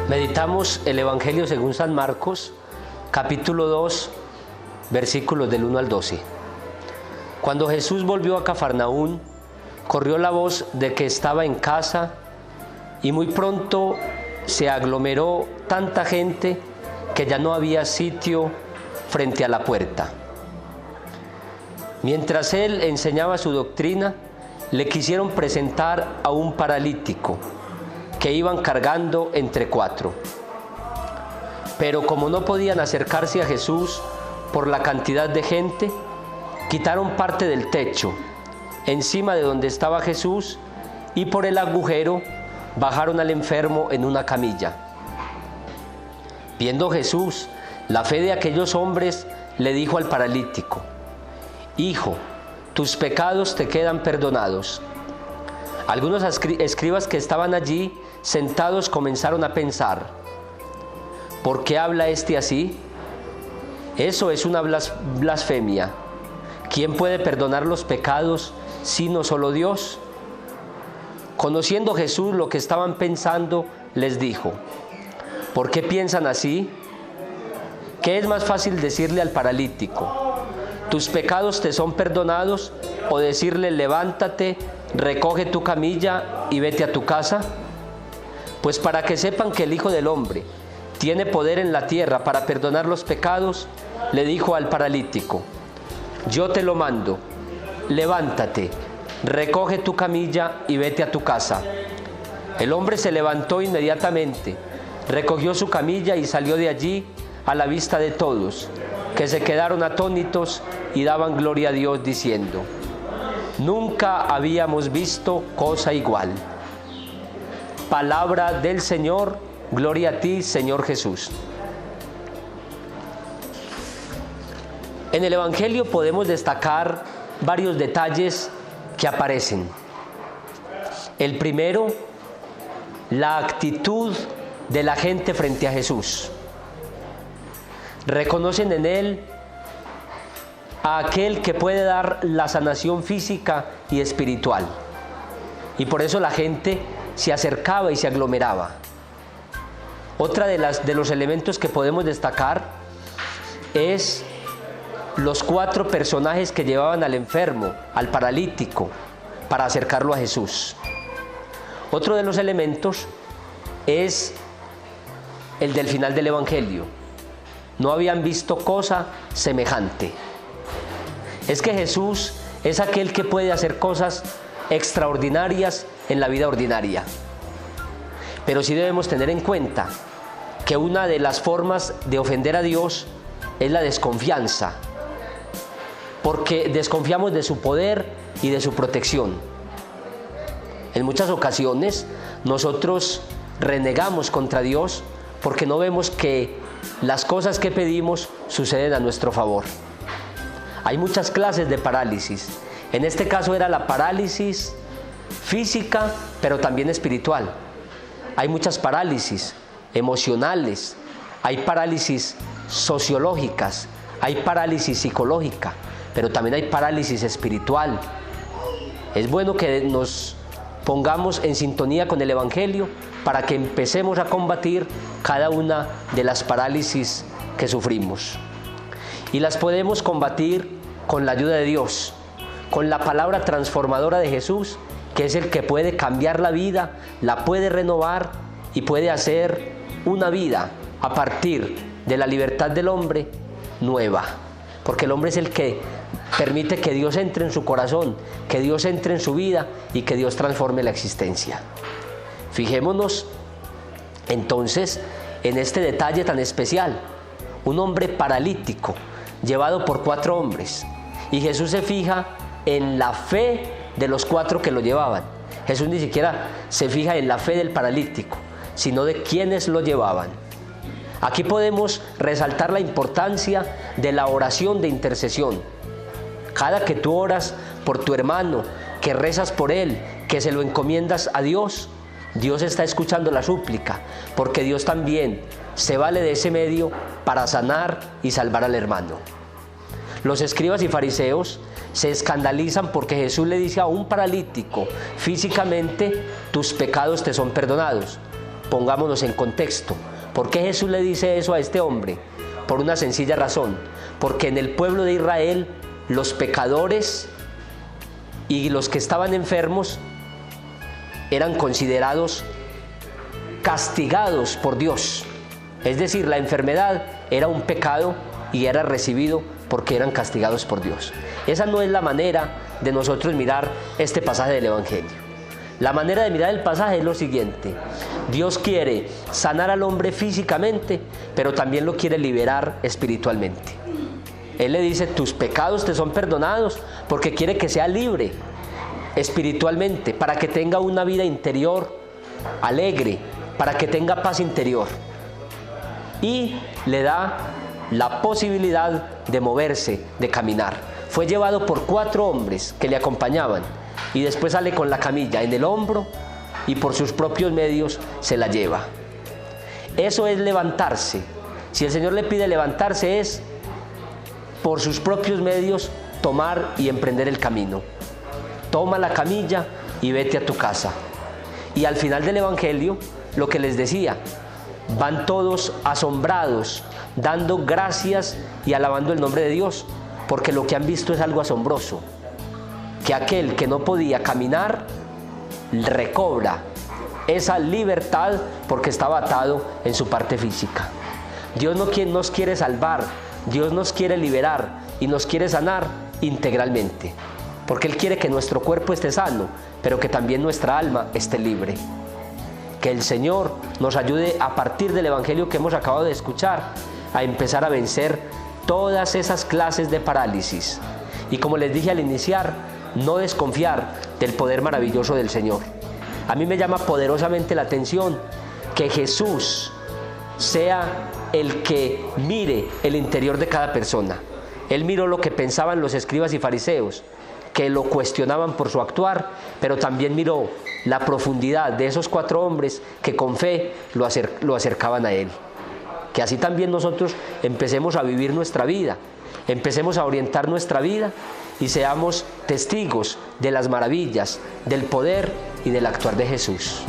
Meditamos el Evangelio según San Marcos, capítulo 2, versículos del 1 al 12. Cuando Jesús volvió a Cafarnaún, corrió la voz de que estaba en casa y muy pronto se aglomeró tanta gente que ya no había sitio frente a la puerta. Mientras él enseñaba su doctrina, le quisieron presentar a un paralítico que iban cargando entre 4. Pero como no podían acercarse a Jesús por la cantidad de gente, quitaron parte del techo encima de donde estaba Jesús y por el agujero bajaron al enfermo en una camilla. Viendo Jesús la fe de aquellos hombres, le dijo al paralítico: «Hijo, tus pecados te quedan perdonados». Algunos escribas que estaban allí sentados comenzaron a pensar: ¿por qué habla este así? Eso es una blasfemia. ¿Quién puede perdonar los pecados sino solo Dios? Conociendo Jesús lo que estaban pensando, les dijo: ¿por qué piensan así? ¿Qué es más fácil decirle al paralítico: tus pecados te son perdonados, o decirle: levántate, recoge tu camilla y vete a tu casa? Pues para que sepan que el Hijo del Hombre tiene poder en la tierra para perdonar los pecados, le dijo al paralítico: yo te lo mando, levántate, recoge tu camilla y vete a tu casa. El hombre se levantó inmediatamente, recogió su camilla y salió de allí a la vista de todos, que se quedaron atónitos y daban gloria a Dios diciendo: nunca habíamos visto cosa igual. Palabra del Señor, gloria a ti, Señor Jesús. En el Evangelio podemos destacar varios detalles que aparecen. El primero, la actitud de la gente frente a Jesús. Reconocen en él a aquel que puede dar la sanación física y espiritual. Y por eso la gente se acercaba y se aglomeraba. Otra de los elementos que podemos destacar es los 4 personajes que llevaban al enfermo, al paralítico, para acercarlo a Jesús. Otro de los elementos es el del final del Evangelio. No habían visto cosa semejante. Es que Jesús es aquel que puede hacer cosas extraordinarias en la vida ordinaria. Pero sí debemos tener en cuenta que una de las formas de ofender a Dios es la desconfianza, porque desconfiamos de su poder y de su protección. En muchas ocasiones nosotros renegamos contra Dios porque no vemos que las cosas que pedimos suceden a nuestro favor. Hay muchas clases de parálisis. En este caso era la parálisis física, pero también espiritual. Hay muchas parálisis emocionales, hay parálisis sociológicas, hay parálisis psicológica, pero también hay parálisis espiritual. Es bueno que nos pongamos en sintonía con el Evangelio para que empecemos a combatir cada una de las parálisis que sufrimos. Y las podemos combatir con la ayuda de Dios, con la palabra transformadora de Jesús, que es el que puede cambiar la vida, la puede renovar y puede hacer una vida a partir de la libertad del hombre nueva. Porque el hombre es el que permite que Dios entre en su corazón, que Dios entre en su vida y que Dios transforme la existencia. Fijémonos entonces en este detalle tan especial: un hombre paralítico llevado por 4 hombres, y Jesús se fija en la fe de los 4 que lo llevaban. Jesús ni siquiera se fija en la fe del paralítico, sino de quienes lo llevaban. Aquí podemos resaltar la importancia de la oración de intercesión. Cada que tú oras por tu hermano, que rezas por él, que se lo encomiendas a Dios, Dios está escuchando la súplica, porque Dios también se vale de ese medio para sanar y salvar al hermano. Los escribas y fariseos se escandalizan porque Jesús le dice a un paralítico físicamente: tus pecados te son perdonados. pongámonos en contexto. ¿Por qué Jesús le dice eso a este hombre? Por una sencilla razón, porque en el pueblo de Israel los pecadores y los que estaban enfermos eran considerados castigados por Dios. Es decir, la enfermedad era un pecado y era recibido porque eran castigados por Dios. Esa no es la manera de nosotros mirar este pasaje del Evangelio. La manera de mirar el pasaje es lo siguiente: Dios quiere sanar al hombre físicamente, pero también lo quiere liberar espiritualmente. Él le dice, tus pecados te son perdonados, porque quiere que sea libre espiritualmente, para que tenga una vida interior alegre, para que tenga paz interior. Y le da la posibilidad de moverse, de caminar. Fue llevado por 4 hombres que le acompañaban y después sale con la camilla en el hombro y por sus propios medios se la lleva. Eso es levantarse. Si el Señor le pide levantarse, es por sus propios medios tomar y emprender el camino. Toma la camilla y vete a tu casa. Y al final del Evangelio, lo que les decía, van todos asombrados, dando gracias y alabando el nombre de Dios, porque lo que han visto es algo asombroso, que aquel que no podía caminar recobra esa libertad porque estaba atado en su parte física. Dios no nos quiere salvar, Dios nos quiere liberar y nos quiere sanar integralmente, porque Él quiere que nuestro cuerpo esté sano, pero que también nuestra alma esté libre. Que el Señor nos ayude a partir del Evangelio que hemos acabado de escuchar a empezar a vencer todas esas clases de parálisis. Y como les dije al iniciar, no desconfiar del poder maravilloso del Señor. A mí me llama poderosamente la atención que Jesús sea el que mire el interior de cada persona. Él miró lo que pensaban los escribas y fariseos, que lo cuestionaban por su actuar, pero también miró la profundidad de esos 4 hombres que con fe lo acercaban a Él. Que así también nosotros empecemos a vivir nuestra vida, empecemos a orientar nuestra vida y seamos testigos de las maravillas, del poder y del actuar de Jesús.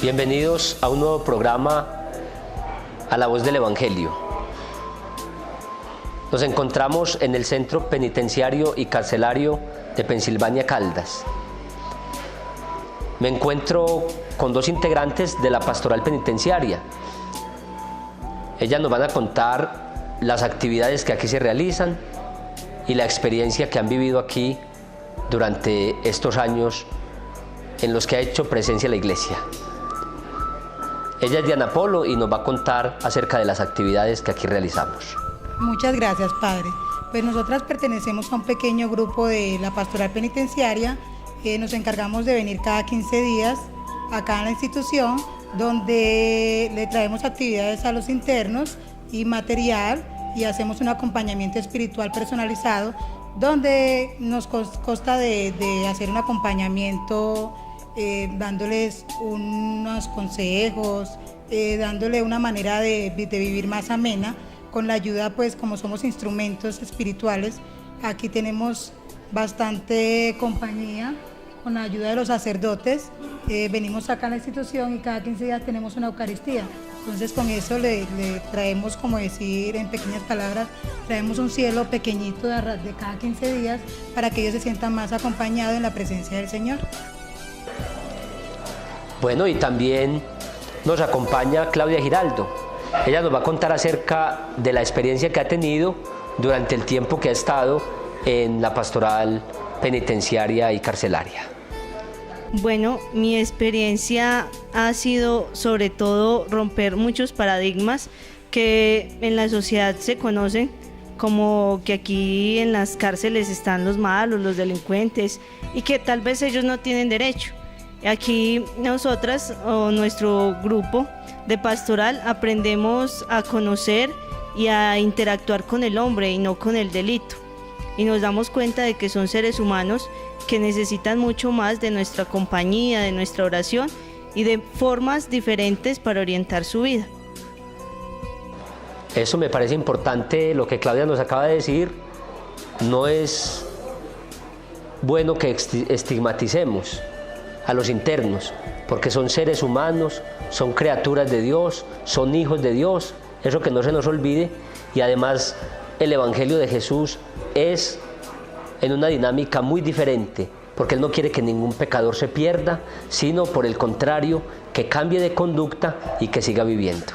Bienvenidos a un nuevo programa, A la Voz del Evangelio. Nos encontramos en el Centro Penitenciario y Carcelario de Pensilvania, Caldas. Me encuentro con 2 integrantes de la pastoral penitenciaria. Ellas nos van a contar las actividades que aquí se realizan y la experiencia que han vivido aquí durante estos años en los que ha hecho presencia la iglesia. Ella es Diana Polo y nos va a contar acerca de las actividades que aquí realizamos. Muchas gracias, Padre. Pues nosotras pertenecemos a un pequeño grupo de la pastoral penitenciaria. Nos encargamos de venir cada 15 días acá en la institución, donde le traemos actividades a los internos y material, y hacemos un acompañamiento espiritual personalizado, donde nos consta de hacer un acompañamiento dándoles unos consejos, dándole una manera de vivir más amena, con la ayuda, pues como somos instrumentos espirituales, aquí tenemos bastante compañía con la ayuda de los sacerdotes. Venimos acá a la institución y cada 15 días tenemos una Eucaristía. Entonces con eso le traemos, como decir en pequeñas palabras, traemos un cielo pequeñito de cada 15 días para que ellos se sientan más acompañados en la presencia del Señor. Bueno, y también nos acompaña Claudia Giraldo. Ella nos va a contar acerca de la experiencia que ha tenido durante el tiempo que ha estado en la pastoral penitenciaria y carcelaria. Bueno, mi experiencia ha sido sobre todo romper muchos paradigmas que en la sociedad se conocen, como que aquí en las cárceles están los malos, los delincuentes, y que tal vez ellos no tienen derecho. Aquí nosotras o nuestro grupo de pastoral aprendemos a conocer y a interactuar con el hombre y no con el delito. Y nos damos cuenta de que son seres humanos que necesitan mucho más de nuestra compañía, de nuestra oración y de formas diferentes para orientar su vida. Eso me parece importante, lo que Claudia nos acaba de decir. No es bueno que estigmaticemos a los internos, porque son seres humanos, son criaturas de Dios, son hijos de Dios, eso que no se nos olvide. Y además el Evangelio de Jesús es en una dinámica muy diferente, porque Él no quiere que ningún pecador se pierda, sino por el contrario, que cambie de conducta y que siga viviendo.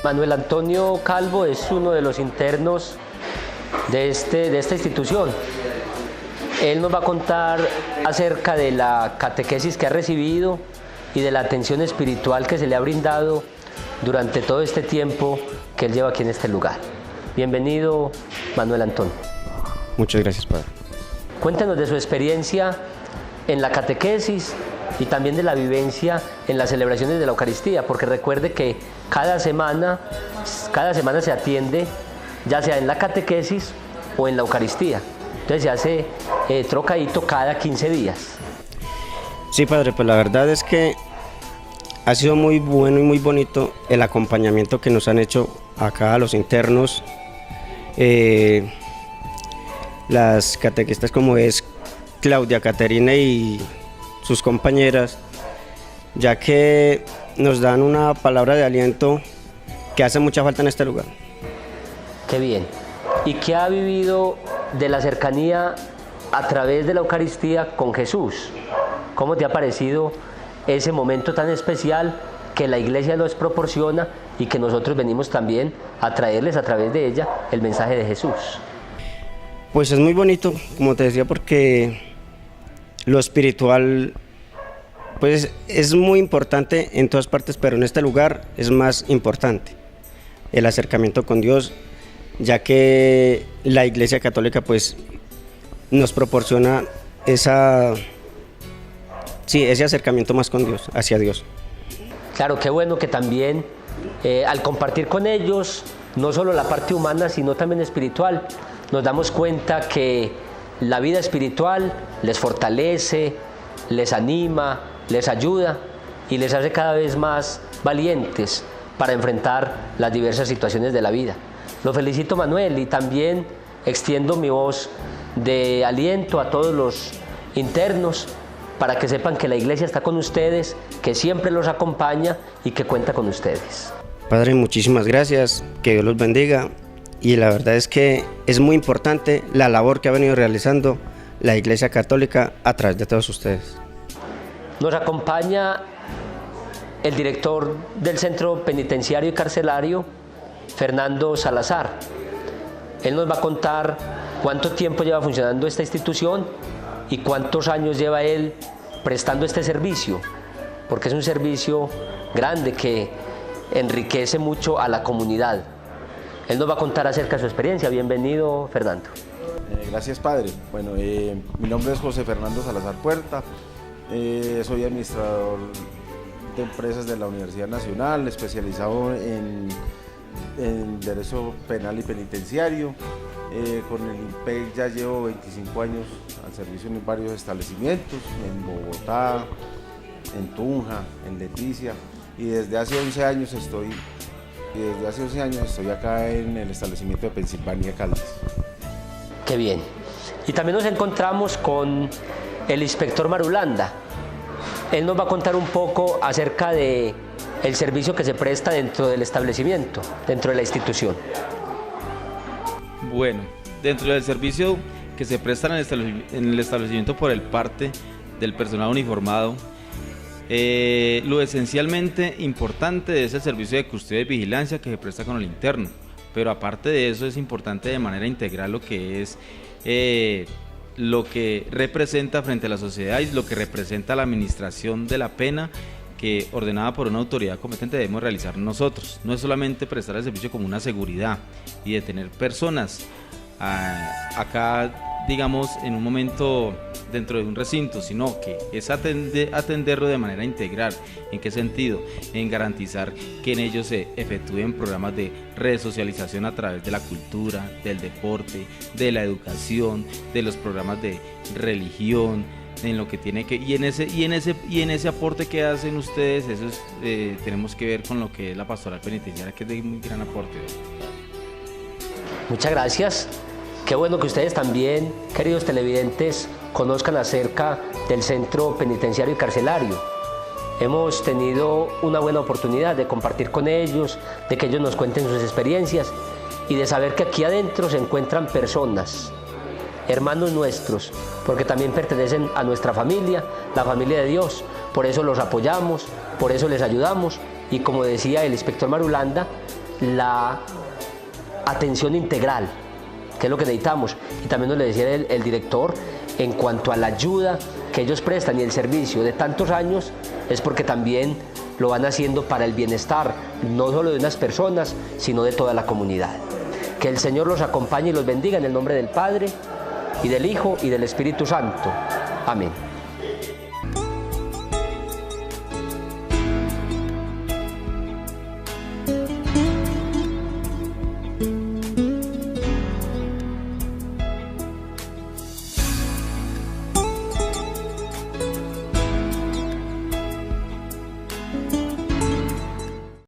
Manuel Antonio Calvo es uno de los internos de esta institución. Él nos va a contar acerca de la catequesis que ha recibido y de la atención espiritual que se le ha brindado durante todo este tiempo que él lleva aquí en este lugar. Bienvenido, Manuel Antonio. Muchas gracias, padre. Cuéntanos de su experiencia en la catequesis y también de la vivencia en las celebraciones de la Eucaristía, porque recuerde que cada semana se atiende, ya sea en la catequesis o en la Eucaristía. Entonces se hace trocadito cada 15 días. Sí, padre, pues la verdad es que ha sido muy bueno y muy bonito el acompañamiento que nos han hecho acá a los internos. Las catequistas como es Claudia, Caterina y sus compañeras, ya que nos dan una palabra de aliento que hace mucha falta en este lugar. Qué bien. ¿Y qué ha vivido de la cercanía a través de la Eucaristía con Jesús? ¿Cómo te ha parecido ese momento tan especial que la Iglesia nos proporciona y que nosotros venimos también a traerles a través de ella el mensaje de Jesús? Pues es muy bonito, como te decía, porque lo espiritual pues es muy importante en todas partes, pero en este lugar es más importante el acercamiento con Dios, ya que la Iglesia Católica pues nos proporciona ese acercamiento más con Dios, hacia Dios. Claro, qué bueno que también al compartir con ellos no solo la parte humana, sino también espiritual, nos damos cuenta que la vida espiritual les fortalece, les anima, les ayuda y les hace cada vez más valientes para enfrentar las diversas situaciones de la vida. Lo felicito, Manuel, y también extiendo mi voz de aliento a todos los internos para que sepan que la Iglesia está con ustedes, que siempre los acompaña y que cuenta con ustedes. Padre, muchísimas gracias, que Dios los bendiga, y la verdad es que es muy importante la labor que ha venido realizando la Iglesia Católica a través de todos ustedes. Nos acompaña el director del Centro Penitenciario y Carcelario, Fernando Salazar. Él nos va a contar cuánto tiempo lleva funcionando esta institución y cuántos años lleva él prestando este servicio, porque es un servicio grande que enriquece mucho a la comunidad. Él nos va a contar acerca de su experiencia. Bienvenido, Fernando. Gracias, padre. Bueno, mi nombre es José Fernando Salazar Puerta, soy administrador de empresas de la Universidad Nacional, especializado en Derecho Penal y Penitenciario. Con el IMPEC ya llevo 25 años al servicio en varios establecimientos, en Bogotá, en Tunja, en Leticia, y desde hace 11 años estoy acá en el establecimiento de Pensilvania Caldas. Qué bien. Y también nos encontramos con el inspector Marulanda. Él nos va a contar un poco acerca de el servicio que se presta dentro del establecimiento, dentro de la institución. Bueno, dentro del servicio que se presta en el establecimiento por el parte del personal uniformado, lo esencialmente importante es el servicio de custodia y vigilancia que se presta con el interno, pero aparte de eso es importante de manera integral lo que es lo que representa frente a la sociedad y lo que representa la administración de la pena que, ordenada por una autoridad competente, debemos realizar nosotros. No es solamente prestar el servicio como una seguridad y de tener personas acá, digamos, en un momento dentro de un recinto, sino que es atenderlo de manera integral. ¿En qué sentido? En garantizar que en ellos se efectúen programas de resocialización a través de la cultura, del deporte, de la educación, de los programas de religión, en lo que tiene que, y en ese aporte que hacen ustedes, eso es, tenemos que ver con lo que es la pastoral penitenciaria, que es de muy gran aporte. Muchas gracias. Qué bueno que ustedes también, queridos televidentes, conozcan acerca del Centro Penitenciario y Carcelario. Hemos tenido una buena oportunidad de compartir con ellos, de que ellos nos cuenten sus experiencias y de saber que aquí adentro se encuentran personas, hermanos nuestros, porque también pertenecen a nuestra familia, la familia de Dios. Por eso los apoyamos, por eso les ayudamos y, como decía el inspector Marulanda, la atención integral, que es lo que necesitamos. Y también nos le decía el director, en cuanto a la ayuda que ellos prestan y el servicio de tantos años, es porque también lo van haciendo para el bienestar, no solo de unas personas, sino de toda la comunidad. Que el Señor los acompañe y los bendiga en el nombre del Padre, y del Hijo, y del Espíritu Santo. Amén.